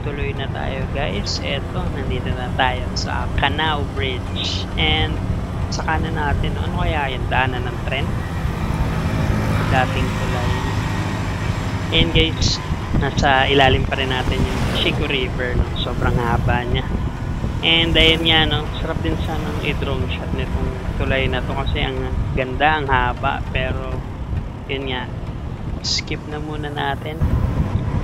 tuloy na tayo guys. Eto, nandito na tayo sa Canao Bridge. And sa kanan natin, ano kaya yung daanan ng tren? Dating tulay. And guys, nasa ilalim pa rin natin yung Chico River. No? Sobrang haba niya. And ayun nga, no? Sarap din sana i-drone shot nitong tulay na to kasi ang ganda, ang haba. Pero yun nga, skip na muna natin.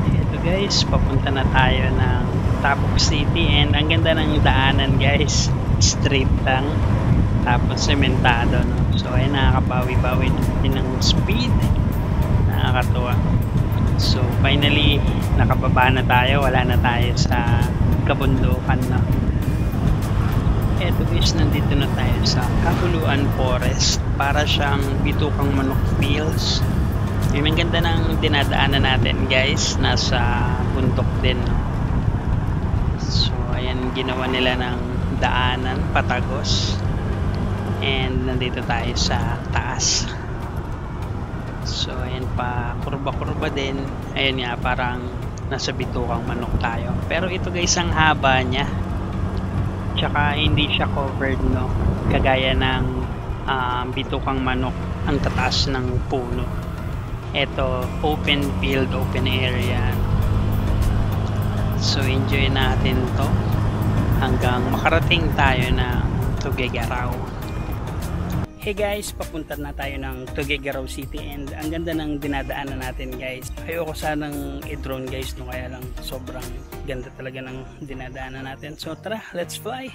Ito guys, papunta na tayo ng Tapoc City and ang ganda ng daanan guys, straight lang tapos sementado, no? So ay nakakabawi-bawi din ng speed, nakakatuwa. So finally nakababa na tayo, wala na tayo sa kabundukan na. Eto guys, nandito na tayo sa Kabuluan Forest, para siyang Bitukang Manok Fields. Yung ang ganda ng dinadaanan natin guys, nasa bundok din, no? So ayan, ginawa nila ng daanan patagos and nandito tayo sa taas. So ayan pa, kurba-kurba din. Ayan nga, parang nasa Bitukang Manok tayo, pero ito guys ang haba niya, tsaka hindi siya covered, no? Kagaya ng Bitukang Manok, ang tataas ng puno. Ito, open field, open area. So enjoy natin to hanggang makarating tayo ng Tuguegarao. Hey guys, papunta na tayo ng Tuguegarao City and ang ganda ng dinadaanan natin guys. Ayoko sanang i-drone guys, no? Kaya lang sobrang ganda talaga ng dinadaanan natin. So tara, let's fly!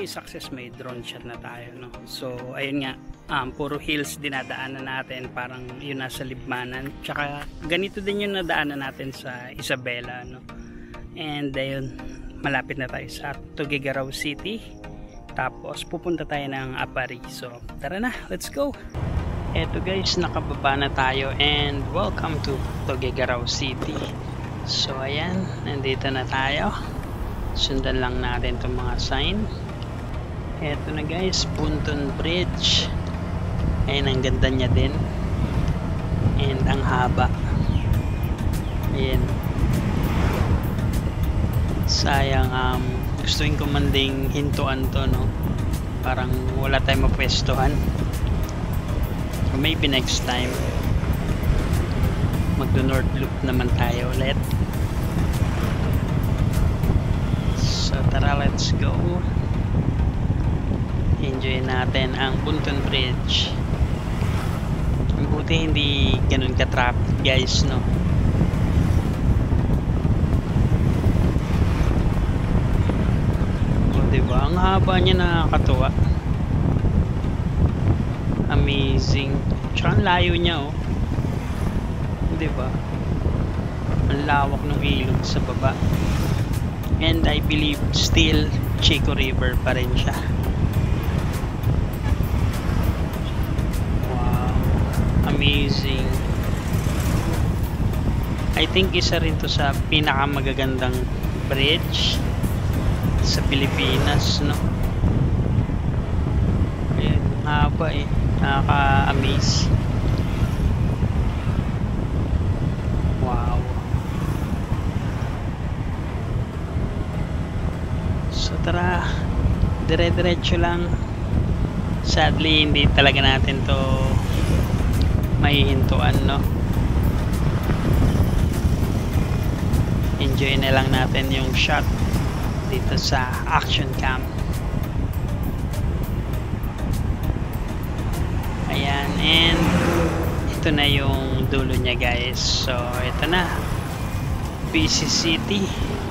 Success, may drone shot na tayo, no? So ayun nga, puro hills dinadaanan natin, parang yun nasa Libmanan, tsaka ganito din yung nadaanan natin sa Isabela, no? And ayun, malapit na tayo sa Tuguegarao City, tapos pupunta tayo ng Apari. So tara na, let's go! Eto guys, nakababa na tayo and welcome to Tuguegarao City. So ayan, nandito na tayo, sundan lang natin itong mga sign. Eto na guys, Bunton Bridge. Ayan, ang ganda niya din. And ang haba. Ayan. Sayang, gustuin ko man ding hintuan to, no? Parang wala tayong mapwestuhan. So maybe next time magdo-north loop naman tayo ulit. So tara, let's go. Enjoy natin ang Bunton Bridge. Buti hindi ganun ka-traffic guys, no? O diba, ang haba niya, nakakatuwa. Amazing. Tsaka ang layo niya, oh. Diba, ang lawak ng ilog sa baba. And I believe still Chico River pa rin siya. Amazing. I think isa rin to sa pinakamagagandang bridge sa Pilipinas, no? Ayan, haba eh. Nakaka-amaze. Wow. tara, dire-diretso lang. Sadly hindi talaga natin to mahihintuan, no? Enjoy na lang natin yung shot dito sa action cam. Ayan, and ito na yung dulo niya, guys. So ito na, BC City,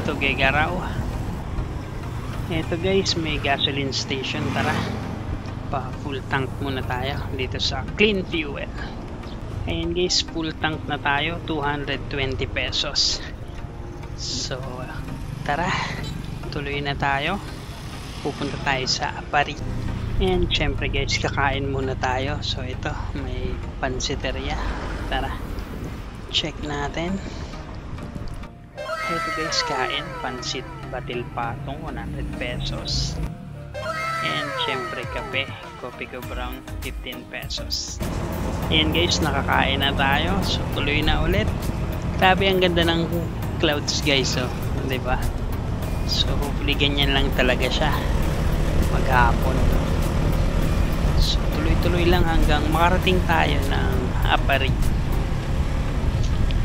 Tuguegarao. Ito guys, may gasoline station. Tara, pa full tank muna tayo dito sa Clean Fuel. Ayan guys, full tank na tayo, 220 pesos. So tara, tuloy na tayo. Pupunta tayo sa Apari. And syempre guys, kakain muna tayo. So ito, may pansiteria. Tara, check natin. Ito guys, kain, pansit, batil patong, 100 pesos. And syempre kape, Kopiko Brown, 15 pesos. Ayan guys, nakakain na tayo. So tuloy na ulit. Grabe, ang ganda ng clouds guys, oh, diba? So hopefully ganyan lang talaga siya maghapon. So tuloy-tuloy lang hanggang makarating tayo ng Apari.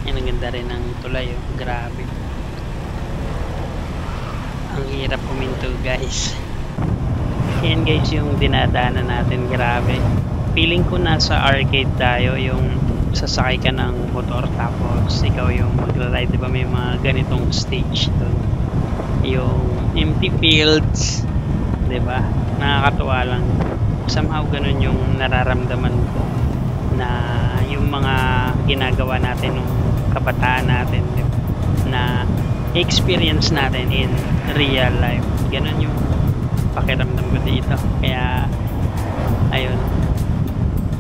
Yan, ang ganda rin ng tulay, oh. Grabe, ang hirap puminto guys. Yan guys, yung dinadaanan natin, grabe. Feeling ko nasa arcade tayo, yung sasakay ka ng motor tapos ikaw yung magra-ride, diba? May mga ganitong stage doon, yung empty fields, diba? Nakakatuwa lang. Somehow ganun yung nararamdaman ko, na yung mga ginagawa natin nung kabataan natin, diba? Na experience natin in real life. Ganun yung pakiramdam ko dito. Kaya ayun,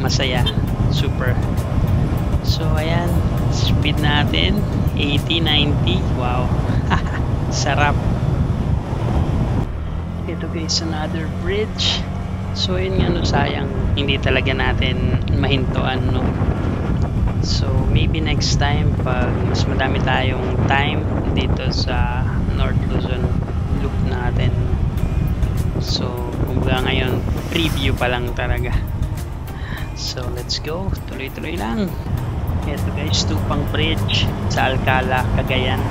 masaya, super. So ayan, speed natin 80-90. Wow. Sarap. Ito guys, another bridge. So yun nga, no, sayang hindi talaga natin mahintuan, no? So maybe next time, pag mas madami tayong time dito sa North Luzon loop natin. So kumbaga ngayon, preview pa lang talaga. So let's go, tuloy-tuloy lang. Ito guys, Tupang Bridge sa Alcala, Cagayan.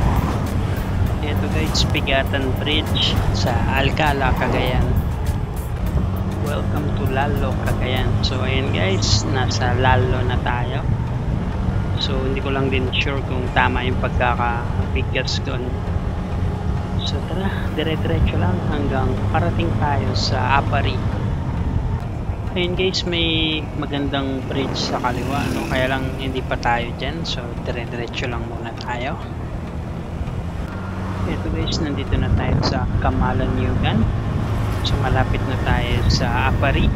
Ito guys, Pigatan Bridge sa Alcala, Cagayan. Welcome to Lalo, Cagayan. So ayun guys, nasa Lalo na tayo. So hindi ko lang din sure kung tama yung pagkaka-figures doon. So tara, dire-diretso lang hanggang parating tayo sa Apari. Ayun guys, may magandang bridge sa kaliwa, no? Kaya lang hindi pa tayo dyan. So dire-diretso lang muna tayo. Ito guys, nandito na tayo sa Kamalan-Yugan. So malapit na tayo sa Apari.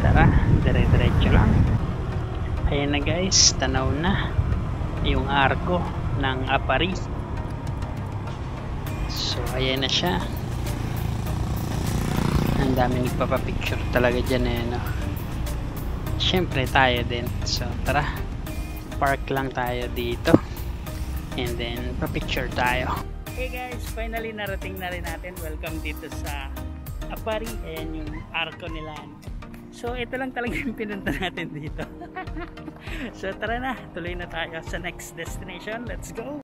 Tara, dire-diretso lang. Ayan na guys, tanaw na yung arko ng Apari. So ayan na siya. Ang dami nagpapapicture talaga dyan, eh, no? Siyempre tayo din. So tara, park lang tayo dito and then papicture tayo. Hey guys, finally narating na rin natin. Welcome dito sa Apari. Ayan yung arko nila. So ito lang talaga yung pinunta natin dito. So tara na, tuloy na tayo sa next destination. Let's go!